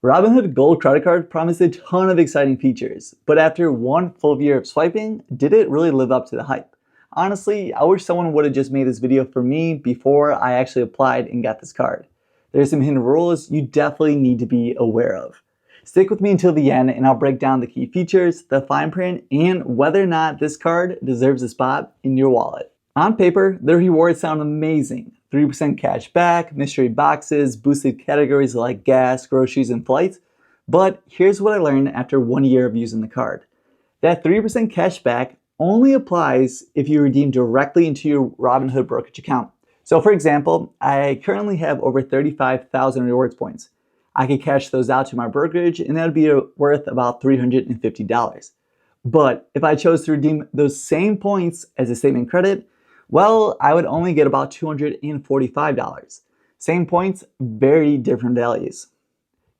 Robinhood Gold Credit Card promised a ton of exciting features, but after one full year of swiping, did it really live up to the hype? Honestly, I wish someone would have just made this video for me before I actually applied and got this card. There's some hidden rules you definitely need to be aware of. Stick with me until the end and I'll break down the key features, the fine print, and whether or not this card deserves a spot in your wallet. On paper, the rewards sound amazing. 3% cash back, mystery boxes, boosted categories like gas, groceries, and flights. But here's what I learned after 1 year of using the card. That 3% cash back only applies if you redeem directly into your Robinhood brokerage account. So for example, I currently have over 35,000 rewards points. I could cash those out to my brokerage and that would be worth about $350. But if I chose to redeem those same points as a statement credit, well, I would only get about $245. Same points, very different values.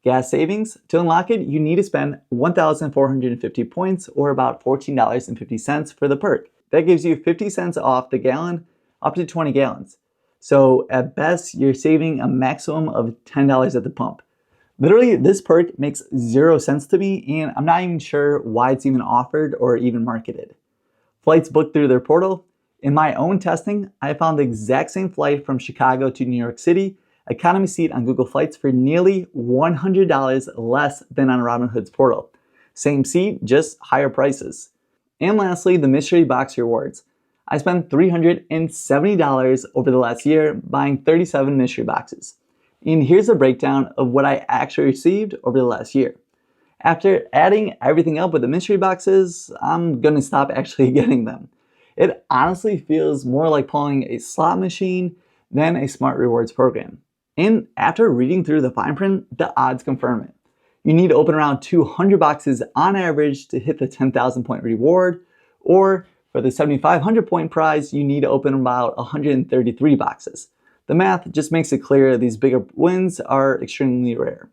Gas savings, to unlock it, you need to spend 1,450 points or about $14.50 for the perk. That gives you 50 cents off the gallon up to 20 gallons. So at best, you're saving a maximum of $10 at the pump. Literally, this perk makes 0 sense to me and I'm not even sure why it's even offered or even marketed. Flights booked through their portal. In my own testing, I found the exact same flight from Chicago to New York City, economy seat on Google Flights for nearly $100 less than on Robinhood's portal. Same seat, just higher prices. And lastly, the mystery box rewards. I spent $370 over the last year buying 37 mystery boxes. And here's a breakdown of what I actually received over the last year. After adding everything up with the mystery boxes, I'm gonna stop actually getting them. It honestly feels more like pulling a slot machine than a smart rewards program. And after reading through the fine print, the odds confirm it. You need to open around 200 boxes on average to hit the 10,000 point reward, or for the 7,500 point prize, you need to open about 133 boxes. The math just makes it clear these bigger wins are extremely rare.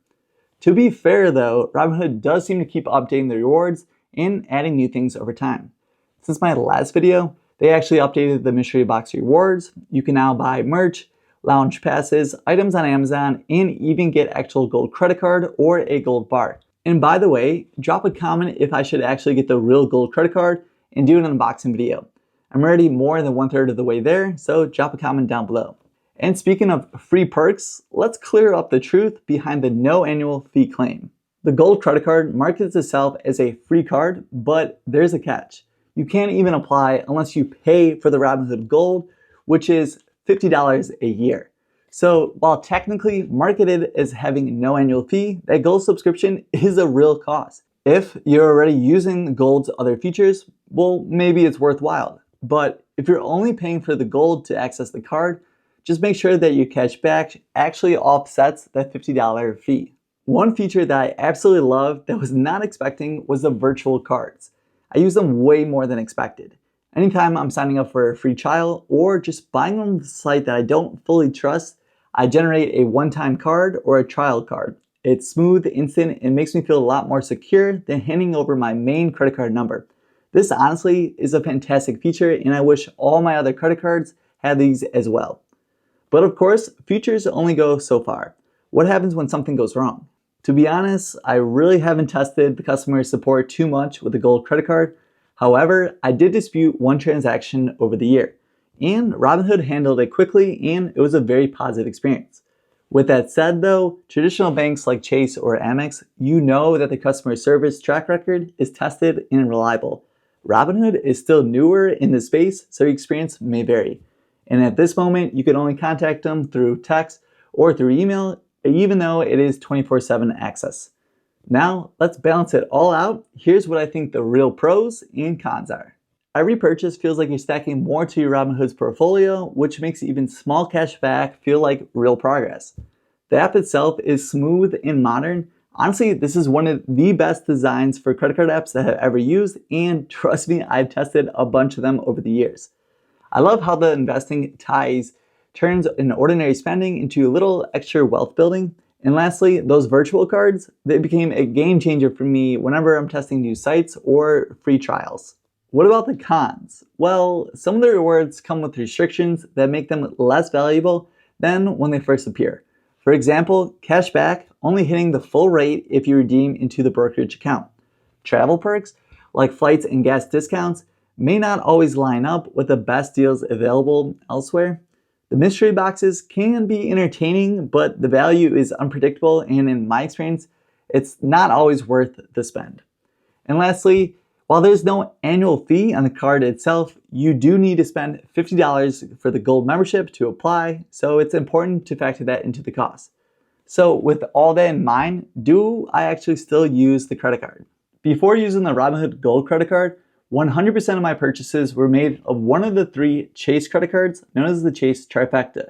To be fair though, Robinhood does seem to keep updating the rewards and adding new things over time. Since my last video, they actually updated the mystery box rewards. You can now buy merch, lounge passes, items on Amazon, and even get actual gold credit card or a gold bar. And by the way, drop a comment if I should actually get the real gold credit card and do an unboxing video. I'm already more than 1/3 of the way there, so drop a comment down below. And speaking of free perks, let's clear up the truth behind the no annual fee claim. The gold credit card markets itself as a free card, but there's a catch. You can't even apply unless you pay for the Robinhood Gold, which is $50 a year. So while technically marketed as having no annual fee, that Gold subscription is a real cost. If you're already using Gold's other features, well, maybe it's worthwhile. But if you're only paying for the Gold to access the card, just make sure that your cash back actually offsets that $50 fee. One feature that I absolutely love that was not expecting was the virtual cards. I use them way more than expected. Anytime I'm signing up for a free trial or just buying on the site that I don't fully trust, I generate a one-time card or a trial card. It's smooth, instant, and makes me feel a lot more secure than handing over my main credit card number. This honestly is a fantastic feature and I wish all my other credit cards had these as well. But of course, features only go so far. What happens when something goes wrong? To be honest, I really haven't tested the customer support too much with the Gold credit card. However, I did dispute one transaction over the year, and Robinhood handled it quickly and it was a very positive experience. With that said though, traditional banks like Chase or Amex, you know that the customer service track record is tested and reliable. Robinhood is still newer in the space, so your experience may vary. And at this moment, you can only contact them through text or through email, even though it is 24/7 access. Now, let's balance it all out. Here's what I think the real pros and cons are. Every purchase feels like you're stacking more to your Robinhood's portfolio, which makes even small cash back feel like real progress. The app itself is smooth and modern. Honestly, this is one of the best designs for credit card apps that I've ever used, and trust me, I've tested a bunch of them over the years. I love how the investing turns an ordinary spending into a little extra wealth building. And lastly, those virtual cards, they became a game changer for me whenever I'm testing new sites or free trials. What about the cons? Well, some of the rewards come with restrictions that make them less valuable than when they first appear. For example, cash back only hitting the full rate if you redeem into the brokerage account. Travel perks, like flights and gas discounts, may not always line up with the best deals available elsewhere. The mystery boxes can be entertaining, but the value is unpredictable, and in my experience, it's not always worth the spend. And lastly, while there's no annual fee on the card itself, you do need to spend $50 for the gold membership to apply, so it's important to factor that into the cost. So with all that in mind, do I actually still use the credit card? Before using the Robinhood Gold credit card, 100% of my purchases were made of one of the 3 Chase credit cards, known as the Chase trifecta.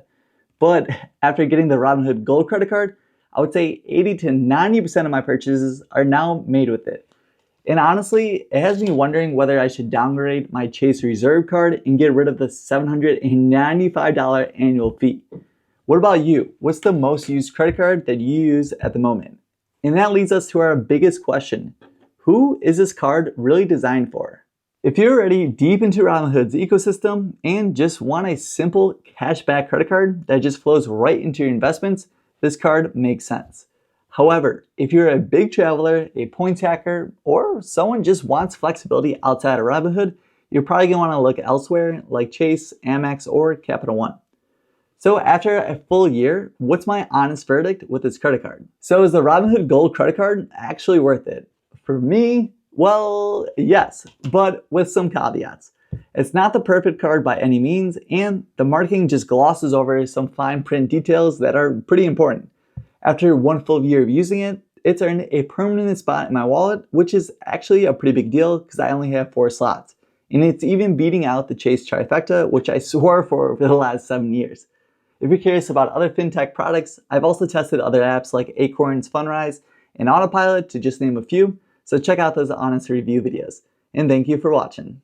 But after getting the Robinhood Gold credit card, I would say 80 to 90% of my purchases are now made with it. And honestly, it has me wondering whether I should downgrade my Chase Reserve card and get rid of the $795 annual fee. What about you? What's the most used credit card that you use at the moment? And that leads us to our biggest question. Who is this card really designed for? If you're already deep into Robinhood's ecosystem and just want a simple cashback credit card that just flows right into your investments, this card makes sense. However, if you're a big traveler, a points hacker, or someone just wants flexibility outside of Robinhood, you're probably going to want to look elsewhere like Chase, Amex, or Capital One. So after a full year, what's my honest verdict with this credit card? So is the Robinhood Gold credit card actually worth it? For me, well, yes, but with some caveats. It's not the perfect card by any means, and the marketing just glosses over some fine print details that are pretty important. After one full year of using it, it's earned a permanent spot in my wallet, which is actually a pretty big deal because I only have 4 slots. And it's even beating out the Chase trifecta, which I swore for the last 7 years. If you're curious about other fintech products, I've also tested other apps like Acorns, Fundrise, and Autopilot to just name a few, so check out those honest review videos. And thank you for watching.